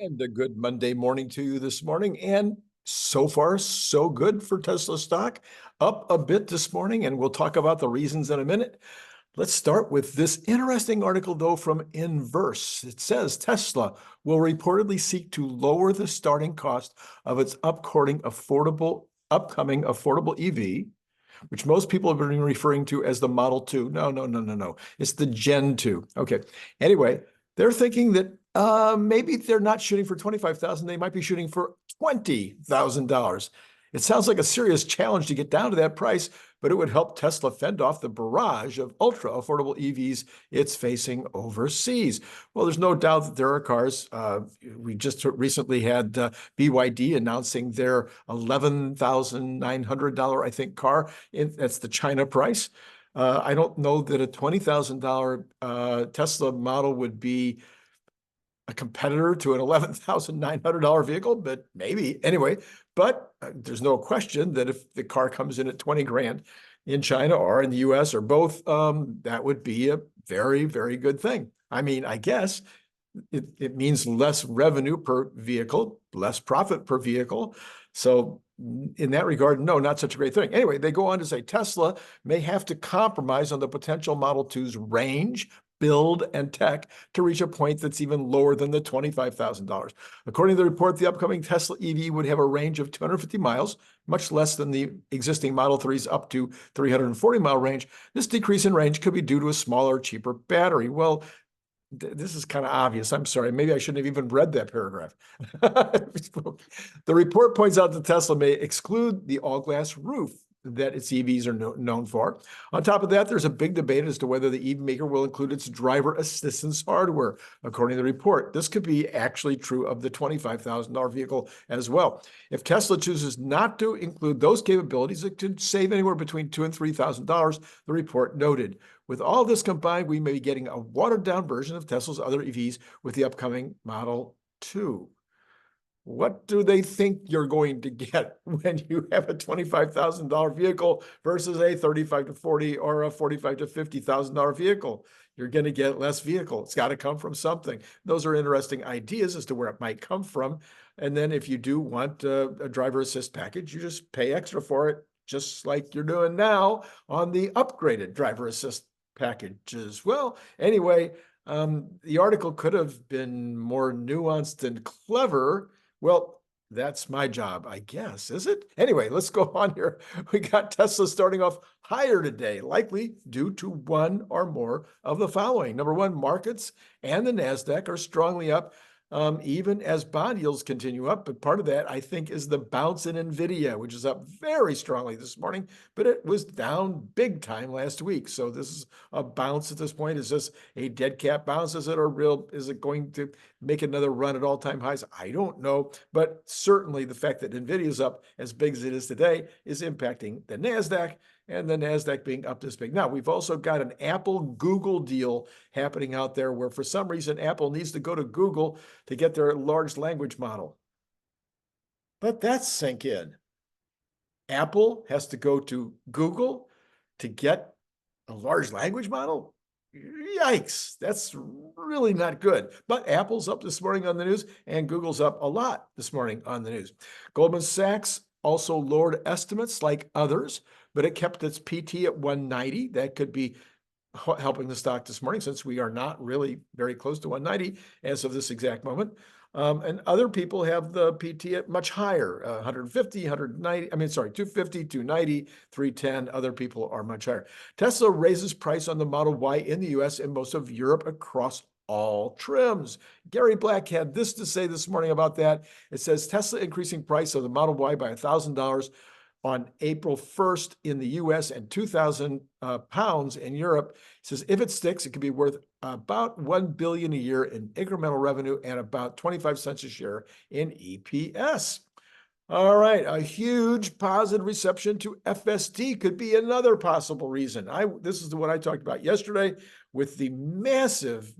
And a good Monday morning to you this morning. And so far, so good for Tesla stock. Up a bit this morning, and we'll talk about the reasons in a minute. Let's start with this interesting article, though, from Inverse. It says Tesla will reportedly seek to lower the starting cost of its upcoming affordable EV, which most people have been referring to as the Model 2. No. It's the Gen 2. Okay. Anyway, they're thinking that maybe they're not shooting for 25,000. They might be shooting for $20,000. It sounds like a serious challenge to get down to that price, but it would help Tesla fend off the barrage of ultra affordable EVs it's facing overseas. Well, there's no doubt that there are cars. We just recently had BYD announcing their $11,900, I think, car. That's the China price. I don't know that a $20,000 Tesla model would be a competitor to an $11,900 vehicle, but maybe anyway. But there's no question that if the car comes in at 20 grand in China or in the US or both, that would be a very, very good thing. I mean, I guess it means less revenue per vehicle, less profit per vehicle. So in that regard, no, not such a great thing. Anyway, they go on to say Tesla may have to compromise on the potential Model 2's range, build, and tech to reach a point that's even lower than the $25,000. According to the report, the upcoming Tesla EV would have a range of 250 miles, much less than the existing Model 3's up to 340-mile range. This decrease in range could be due to a smaller, cheaper battery. Well, this is kind of obvious. I'm sorry. Maybe I shouldn't have even read that paragraph. The report points out that Tesla may exclude the all-glass roof that its EVs are known for. On top of that, there's a big debate as to whether the EV maker will include its driver assistance hardware. According to the report, this could be actually true of the $25,000 vehicle as well. If Tesla chooses not to include those capabilities, it could save anywhere between $2,000 and $3,000, the report noted. With all this combined, we may be getting a watered-down version of Tesla's other EVs with the upcoming Model 2. What do they think you're going to get when you have a $25,000 vehicle versus a $35,000 to $40,000 or a $45,000 to $50,000 vehicle? You're going to get less vehicle. It's got to come from something. Those are interesting ideas as to where it might come from. And then if you do want a driver assist package, you just pay extra for it, just like you're doing now on the upgraded driver assist packages. Well, anyway, the article could have been more nuanced and clever. Well, that's my job, I guess, is it? Anyway, let's go on here. We got Tesla starting off higher today, likely due to one or more of the following. Number one, markets and the NASDAQ are strongly up, even as bond yields continue up. But part of that, I think, is the bounce in Nvidia, which is up very strongly this morning, but it was down big time last week. So this is a bounce at this point. Is this a dead cat bounce? Is it going to make another run at all-time highs? I don't know. But certainly the fact that Nvidia is up as big as it is today is impacting the NASDAQ, and the NASDAQ being up this big. Now, we've also got an Apple-Google deal happening out there where for some reason Apple needs to go to Google to get their large language model. Let that sink in. Apple has to go to Google to get a large language model? Yikes, that's really not good. But Apple's up this morning on the news, and Google's up a lot this morning on the news. Goldman Sachs also lowered estimates like others, but it kept its PT at 190. That could be helping the stock this morning since we are not really very close to 190 as of this exact moment. And other people have the PT at much higher, 150, 190, 250, 290, 310. Other people are much higher. Tesla raises price on the Model Y in the US and most of Europe across all trims. Gary Black had this to say this morning about that. It says Tesla increasing price of the Model Y by $1,000 on April 1st in the US and 2,000 pounds in Europe. It says if it sticks, it could be worth about $1 billion a year in incremental revenue and about 25 cents a share in EPS. All right, a huge positive reception to FSD could be another possible reason. This is what I talked about yesterday with the massive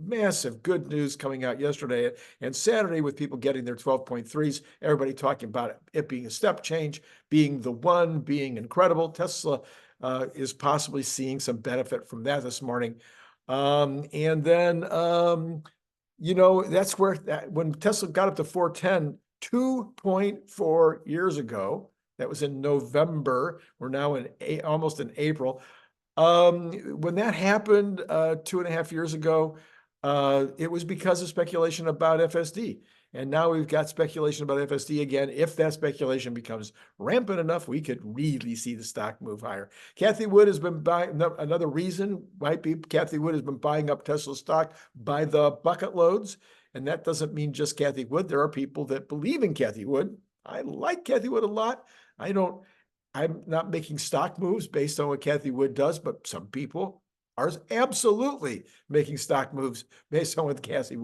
good news coming out yesterday and Saturday with people getting their 12.3s, everybody talking about it being a step change, being the one, being incredible. Tesla is possibly seeing some benefit from that this morning. And then That's where when Tesla got up to 410, 2.4 years ago, that was in November. We're now almost in April. When that happened 2.5 years ago, it was because of speculation about FSD. And now we've got speculation about FSD again. If that speculation becomes rampant enough, we could really see the stock move higher. Kathy Wood has been buying, another reason might be Kathy Wood has been buying up Tesla stock by the bucket loads. And that doesn't mean just Kathy Wood. There are people that believe in Kathy Wood. I like Kathy Wood a lot. I'm not making stock moves based on what Kathy Wood does, but some people are absolutely making stock moves based on what Kathy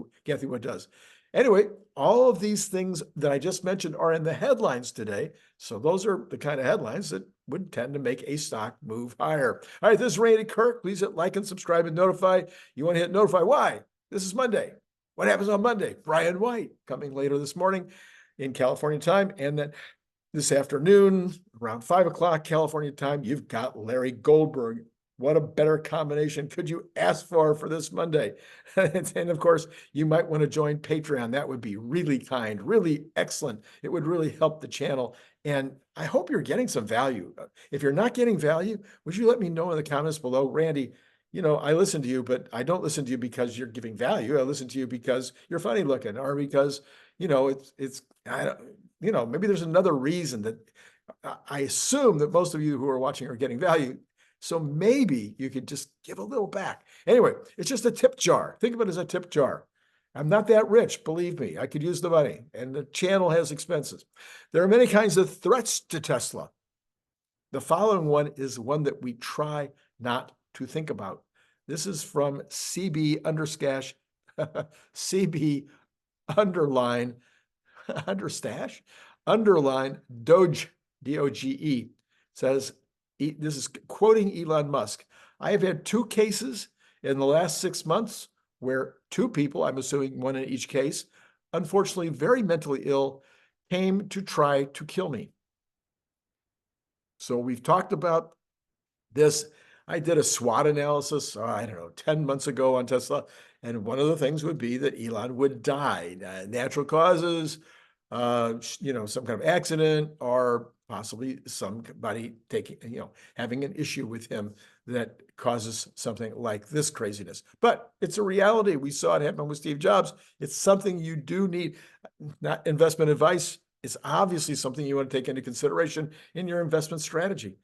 Wood does. Anyway, all of these things that I just mentioned are in the headlines today. So those are the kind of headlines that would tend to make a stock move higher. All right, this is Randy Kirk. Please hit like and subscribe and notify. You want to hit notify. Why? This is Monday. What happens on Monday? Brian White coming later this morning in California time. And then this afternoon, around 5 o'clock California time, you've got Larry Goldberg. What a better combination could you ask for this Monday? And of course, you might want to join Patreon. That would be really kind, really excellent. It would really help the channel. And I hope you're getting some value. If you're not getting value, would you let me know in the comments below? Randy, I listen to you, but I don't listen to you because you're giving value. I listen to you because you're funny looking, or because, maybe there's another reason that I assume that most of you who are watching are getting value. So maybe you could just give a little back. Anyway, it's just a tip jar. Think of it as a tip jar. I'm not that rich, believe me. I could use the money, and the channel has expenses. There are many kinds of threats to Tesla. The following one is one that we try not to think about. This is from CB understash, CB underline Doge, DOGE, says, this is quoting Elon Musk. I have had 2 cases in the last 6 months where 2 people, I'm assuming one in each case, unfortunately very mentally ill, came to try to kill me. So we've talked about this. I did a SWOT analysis, 10 months ago on Tesla. And one of the things would be that Elon would die, natural causes, some kind of accident, or possibly somebody having an issue with him that causes something like this craziness. But it's a reality. We saw it happen with Steve Jobs. It's something you do need, not investment advice. It's obviously something you want to take into consideration in your investment strategy.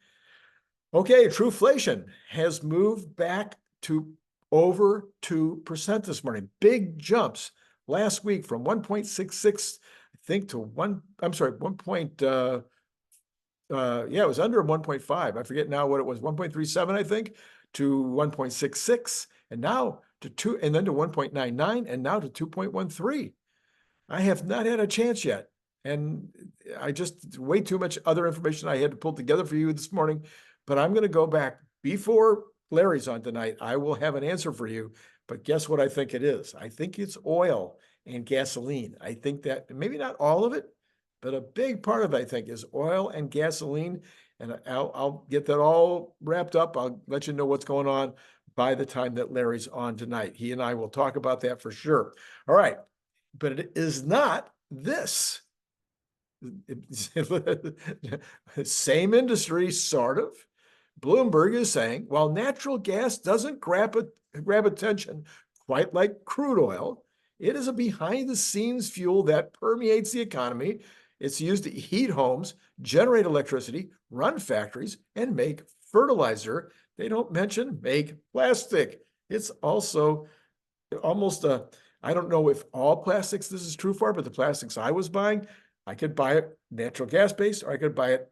Okay, trueflation has moved back to over 2% this morning. Big jumps last week from 1.66, I think, to 1. I'm sorry, 1. It was under 1.5. I forget now what it was, 1.37, I think, to 1.66, and now to 2, and then to 1.99, and now to 2.13. I have not had a chance yet. And I just way too much other information I had to pull together for you this morning. But I'm going to go back before Larry's on tonight. I will have an answer for you. But guess what I think it is? I think it's oil and gasoline. I think that maybe not all of it, but a big part of it, I think, is oil and gasoline. And I'll get that all wrapped up. I'll let you know what's going on by the time that Larry's on tonight. He and I will talk about that for sure. All right. But it is not this. Same industry, sort of. Bloomberg is saying, while natural gas doesn't grab attention quite like crude oil, it is a behind-the-scenes fuel that permeates the economy. It's used to heat homes, generate electricity, run factories, and make fertilizer. They don't mention make plastic. It's also almost I don't know if all plastics this is true for, but the plastics I was buying, I could buy it natural gas-based, or I could buy it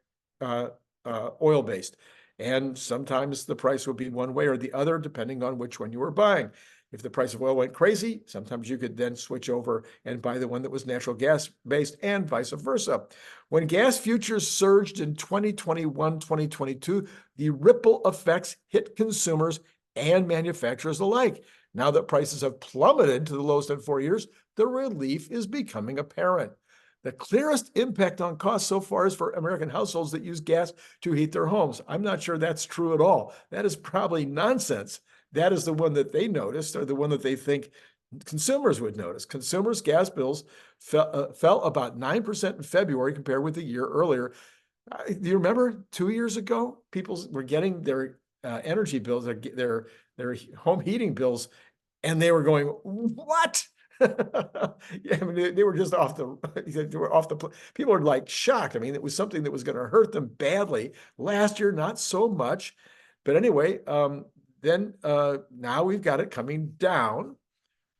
oil-based. And sometimes the price would be one way or the other, depending on which one you were buying. If the price of oil went crazy, sometimes you could then switch over and buy the one that was natural gas-based, and vice versa. When gas futures surged in 2021, 2022, the ripple effects hit consumers and manufacturers alike. Now that prices have plummeted to the lowest in 4 years, the relief is becoming apparent. The clearest impact on costs so far is for American households that use gas to heat their homes. I'm not sure that's true at all. That is probably nonsense. That is the one that they noticed, or the one that they think Consumers would notice. Consumers' gas bills fell about 9% in February compared with the year earlier. Do you remember 2 years ago, people were getting their energy bills, their home heating bills, and they were going, "What?" Yeah, I mean, they were just off the, they were off the. People were like shocked. I mean, it was something that was going to hurt them badly. Last year, not so much, but anyway, then now we've got it coming down.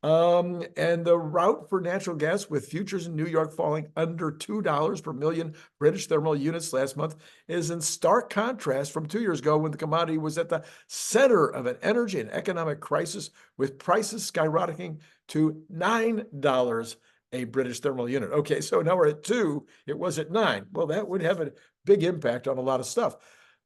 And the route for natural gas, with futures in New York falling under $2 per million British thermal units last month, is in stark contrast from 2 years ago, when the commodity was at the center of an energy and economic crisis, with prices skyrocketing to $9 a British thermal unit. Okay, so now we're at 2. It was at 9. Well, that would have a big impact on a lot of stuff.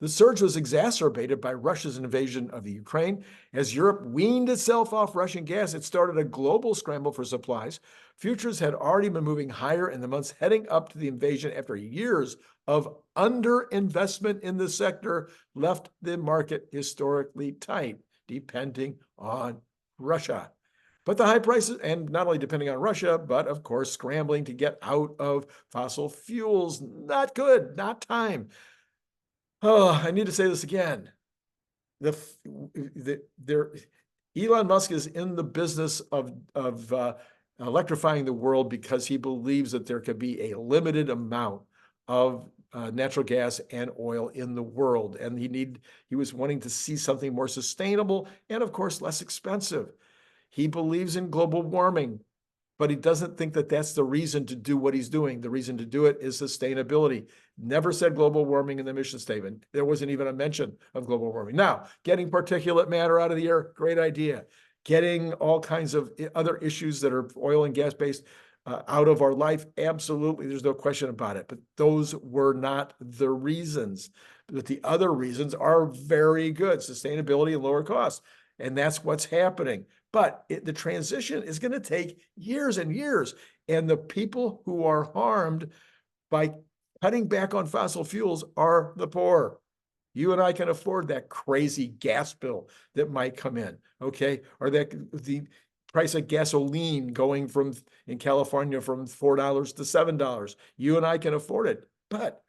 The surge was exacerbated by Russia's invasion of the Ukraine. As Europe weaned itself off Russian gas, it started a global scramble for supplies. Futures had already been moving higher in the months heading up to the invasion, after years of underinvestment in the sector left the market historically tight, depending on Russia. But the high prices, and not only depending on Russia, but of course, scrambling to get out of fossil fuels, not good, not time. Oh, I need to say this again. Elon Musk is in the business of electrifying the world because he believes that there could be a limited amount of natural gas and oil in the world, and he was wanting to see something more sustainable and, of course, less expensive. He believes in global warming, but he doesn't think that that's the reason to do what he's doing. The reason to do it is sustainability. Never said global warming in the mission statement. There wasn't even a mention of global warming. Now, getting particulate matter out of the air, great idea. Getting all kinds of other issues that are oil and gas based out of our life, absolutely, there's no question about it. But those were not the reasons. But the other reasons are very good: sustainability and lower costs. And that's what's happening. But the transition is going to take years and years. And the people who are harmed by cutting back on fossil fuels are the poor. You and I can afford that crazy gas bill that might come in, okay? Or that the price of gasoline going from, in California, from $4 to $7. You and I can afford it. But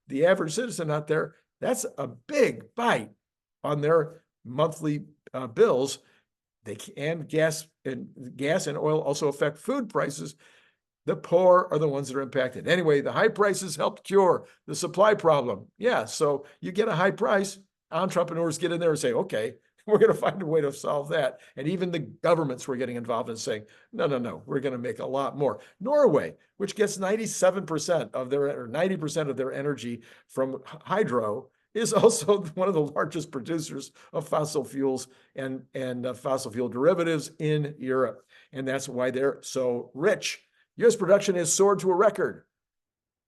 the average citizen out there, that's a big bite on their monthly bills. Gas and oil also affect food prices. The poor are the ones that are impacted. Anyway, the high prices helped cure the supply problem. Yeah, so you get a high price, entrepreneurs get in there and say, okay, we're going to find a way to solve that. And even the governments were getting involved in saying, no, we're going to make a lot more. Norway, which gets 97% of their, or 90% of their energy from hydro, is also one of the largest producers of fossil fuels and fossil fuel derivatives in Europe. And that's why they're so rich. U.S. production has soared to a record.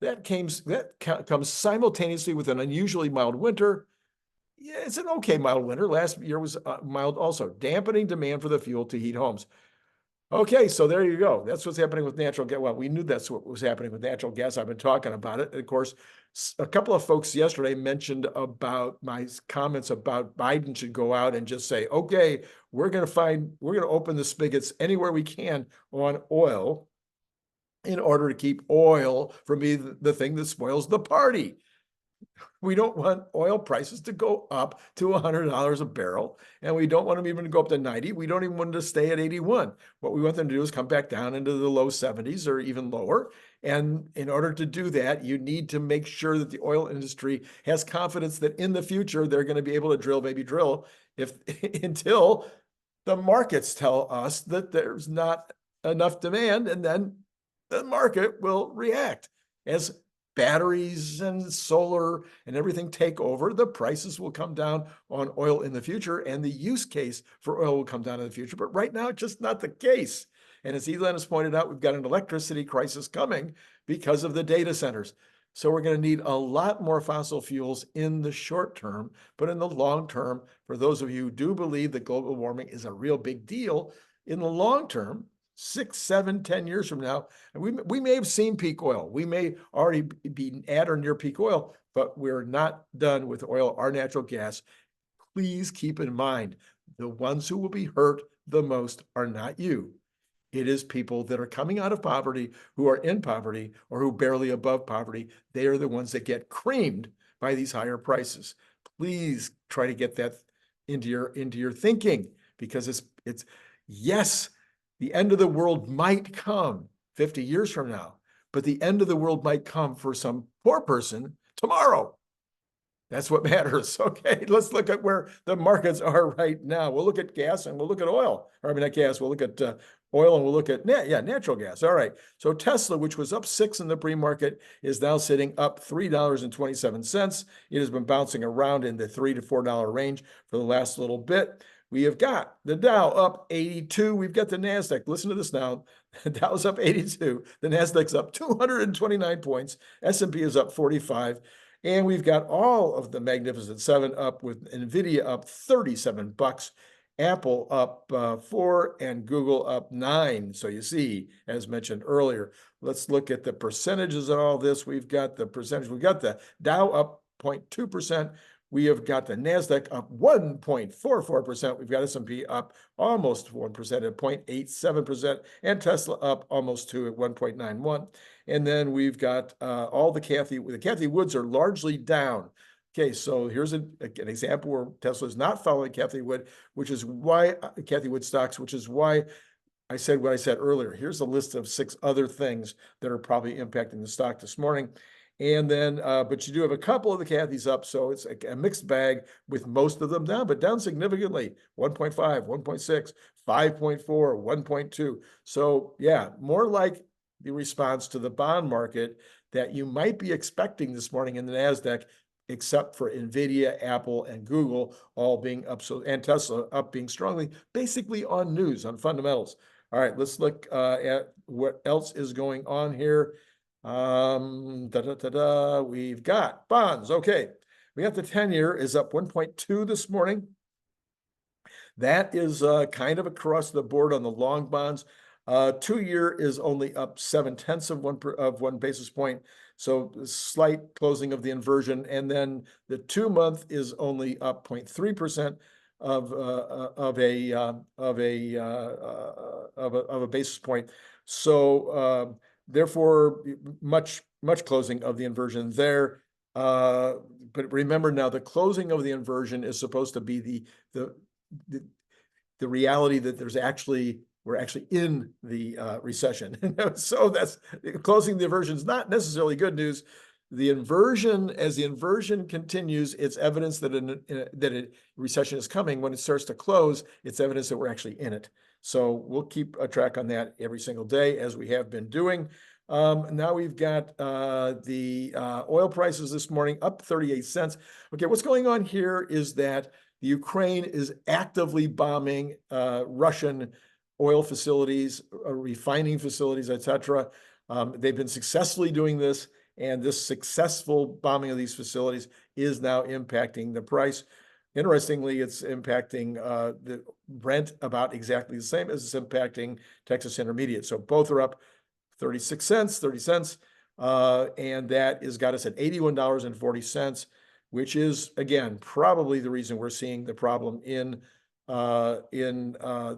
That comes simultaneously with an unusually mild winter. Yeah, it's an okay mild winter. Last year was mild also, dampening demand for the fuel to heat homes. Okay, so there you go. That's what's happening with natural gas. Well, we knew that's what was happening with natural gas. I've been talking about it. And of course, a couple of folks yesterday mentioned about my comments about Biden should go out and just say, okay, we're going to open the spigots anywhere we can on oil in order to keep oil from being the thing that spoils the party. We don't want oil prices to go up to $100 a barrel, and we don't want them even to go up to 90. We don't even want them to stay at 81. What we want them to do is come back down into the low 70s or even lower. And in order to do that, you need to make sure that the oil industry has confidence that in the future they're going to be able to drill until the markets tell us that there's not enough demand, and then the market will react. As batteries and solar and everything take over, the prices will come down on oil in the future, and the use case for oil will come down in the future. But right now, it's just not the case. And as Elon has pointed out, we've got an electricity crisis coming because of the data centers. So we're going to need a lot more fossil fuels in the short term, but in the long term, for those of you who do believe that global warming is a real big deal, in the long term, 6, 7, 10 years from now, and we may have seen peak oil. We may already be at or near peak oil, but we're not done with oil or natural gas. Please keep in mind, the ones who will be hurt the most are not you. It is people that are coming out of poverty, who are in poverty, or who barely above poverty. They are the ones that get creamed by these higher prices. Please try to get that into your thinking, because it's yes, the end of the world might come 50 years from now, but the end of the world might come for some poor person tomorrow. That's what matters. Okay, let's look at where the markets are right now. We'll look at gas and we'll look at oil. Or, I mean, not gas, we'll look at oil and we'll look at natural gas. All right. So Tesla, which was up 6 in the pre-market, is now sitting up $3.27. It has been bouncing around in the $3 to $4 range for the last little bit. We have got the Dow up 82. We've got the NASDAQ. Listen to this now. The Dow's up 82. The NASDAQ's up 229 points. S&P is up 45. And we've got all of the Magnificent Seven up, with Nvidia up 37 bucks, Apple up 4, and Google up 9. So you see, as mentioned earlier, let's look at the percentages of all this. We've got the percentage. We've got the Dow up 0.2%. We have got the NASDAQ up 1.44%. We've got S&P up almost 1% at 0.87%, and Tesla up almost 2 at 1.91. And then we've got all the Cathie Woods are largely down. Okay, so here's an example where Tesla is not following Cathie Wood, which is why Cathie Wood stocks, which is why I said what I said earlier. Here's a list of 6 other things that are probably impacting the stock this morning. And then, but you do have a couple of the Cathy's up, so it's a mixed bag with most of them down, but down significantly, 1.5, 1.6, 5.4, 1.2. So yeah, more like the response to the bond market that you might be expecting this morning in the NASDAQ, except for Nvidia, Apple, and Google all being up, so, and Tesla up being strongly, basically on news, on fundamentals. All right, let's look at what else is going on here. We've got bonds. Okay, we got the 10-year is up 1.2 this morning. That is kind of across the board on the long bonds. 2-year is only up 0.7 of one basis point. So slight closing of the inversion, and then the 2-month is only up 0.3% of a basis point. So therefore, much closing of the inversion there. But remember now, the closing of the inversion is supposed to be the reality that we're actually in the recession. So that's closing the inversion is not necessarily good news. The inversion, as the inversion continues, it's evidence that a recession is coming. When it starts to close, it's evidence that we're actually in it. So we'll keep a track on that every single day, as we have been doing. Now we've got the oil prices this morning up 38 cents. Okay, what's going on here is that the Ukraine is actively bombing Russian oil facilities, refining facilities, etc. They've been successfully doing this, and this successful bombing of these facilities is now impacting the price. Interestingly, it's impacting the Brent about exactly the same as it's impacting Texas Intermediate. So both are up 36 cents, 30 cents, and that has got us at $81.40, which is, again, probably the reason we're seeing the problem in the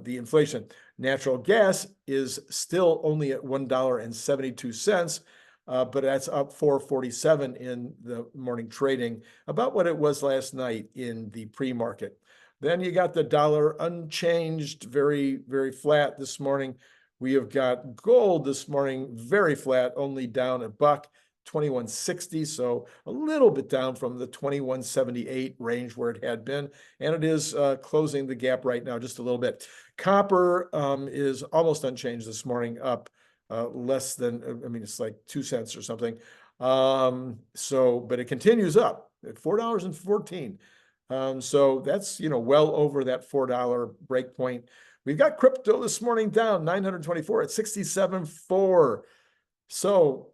inflation. Natural gas is still only at $1.72, but that's up 4.47 in the morning trading, about what it was last night in the pre-market. Then you got the dollar unchanged, very flat this morning. We have got gold this morning very flat, only down a buck, 21.60, so a little bit down from the 21.78 range where it had been, and it is closing the gap right now just a little bit. Copper is almost unchanged this morning, up less than, I mean, it's like 2 cents or something. But it continues up at $4.14. So that's, well over that $4 break point. We've got crypto this morning down 924 at 67.4. So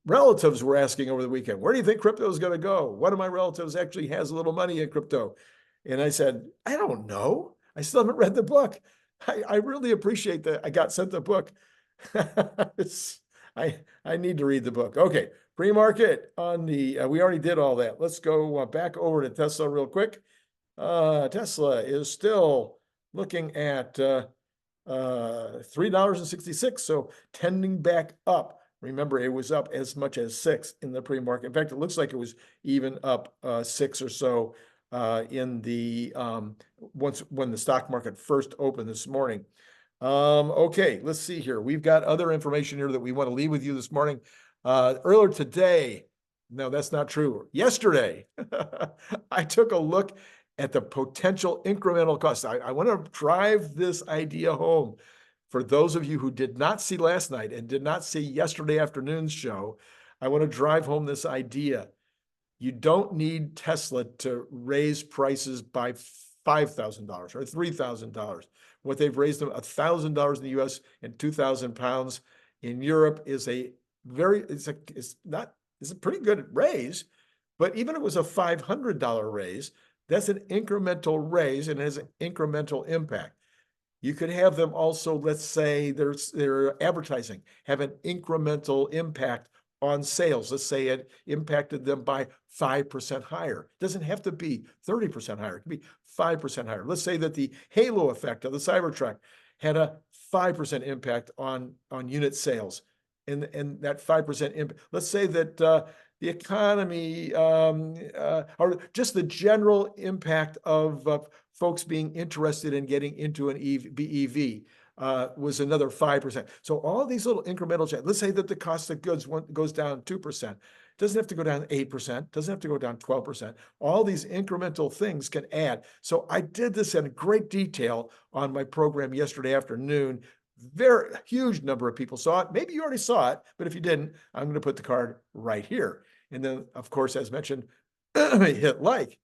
relatives were asking over the weekend, where do you think crypto is going to go? One of my relatives actually has a little money in crypto. And I said, I don't know. I still haven't read the book. I really appreciate that I got sent the book. I need to read the book. Okay, pre-market on the, we already did all that. Let's go back over to Tesla real quick. Tesla is still looking at $3.66. So tending back up. Remember, it was up as much as 6 in the pre-market. In fact, it looks like it was even up 6 or so in the when the stock market first opened this morning. Okay, let's see here. We've got other information here that we want to leave with you this morning. Earlier today, no, that's not true. Yesterday, I took a look at the potential incremental cost. I want to drive this idea home. For those of you who did not see last night and did not see yesterday afternoon's show, I want to drive home this idea. You don't need Tesla to raise prices by $5,000 or $3,000. What they've raised them $1,000 in the U.S. and 2,000 pounds in Europe is a pretty good raise. But even if it was a $500 raise, that's an incremental raise and has an incremental impact. You could have them also, let's say their advertising have an incremental impact on sales. Let's say it impacted them by 5% higher. It doesn't have to be 30% higher. It could be 5% higher. Let's say that the halo effect of the Cybertruck had a 5% impact on unit sales. And that 5% impact, let's say that the economy or just the general impact of folks being interested in getting into an BEV was another 5%. So all these little incremental changes, let's say that the cost of goods goes down 2%. Doesn't have to go down 8%, doesn't have to go down 12%. All these incremental things can add. So I did this in great detail on my program yesterday afternoon. Very huge number of people saw it. Maybe you already saw it, but if you didn't, I'm going to put the card right here. And then, of course, as mentioned, hit like.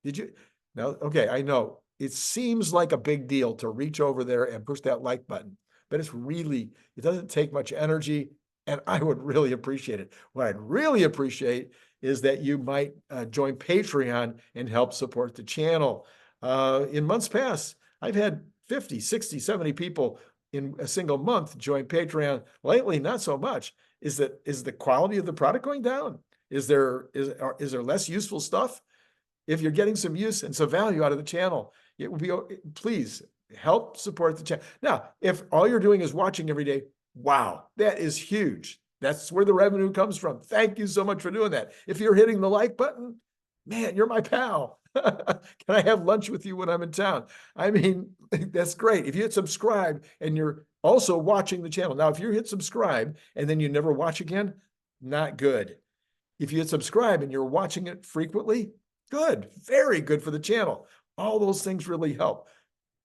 Did you? No, okay, I know. It seems like a big deal to reach over there and push that like button, but it doesn't take much energy, and I would really appreciate it. What I'd really appreciate is that you might join Patreon and help support the channel. In months past, I've had 50, 60, 70 people in a single month join Patreon. Lately, not so much. Is the quality of the product going down? Is there less useful stuff? If you're getting some use and some value out of the channel, it would be, please help support the channel. Now, if all you're doing is watching every day, wow, that is huge. That's where the revenue comes from. Thank you so much for doing that. If you're hitting the like button, man, you're my pal. Can I have lunch with you when I'm in town? I mean, that's great. If you hit subscribe and you're also watching the channel. Now, if you hit subscribe and then you never watch again, not good. If you hit subscribe and you're watching it frequently, good, very good for the channel. All those things really help.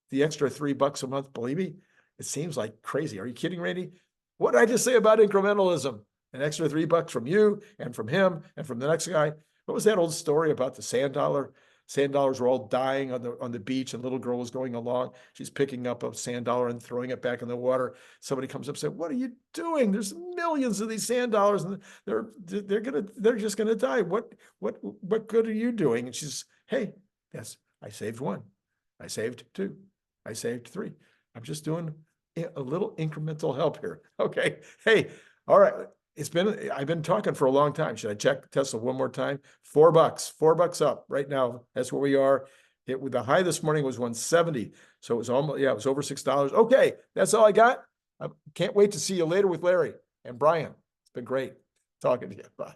The extra $3 a month, believe me, it seems like crazy. Are you kidding, Randy? What did I just say about incrementalism? An extra $3 from you and from him and from the next guy. What was that old story about the sand dollar? Sand dollars were all dying on the beach, and a little girl was going along. She's picking up a sand dollar and throwing it back in the water. Somebody comes up and says, "What are you doing? There's millions of these sand dollars, and they're just gonna die. What good are you doing?" And she's, "Hey, yes, I saved one. I saved two. I saved three. I'm just doing a little incremental help here." Okay. Hey, all right. I've been talking for a long time. Should I check Tesla one more time? $4 up right now. That's where we are. The high this morning was 170. So it was almost, it was over $6. Okay. That's all I got. I can't wait to see you later with Larry and Brian. It's been great talking to you. Bye.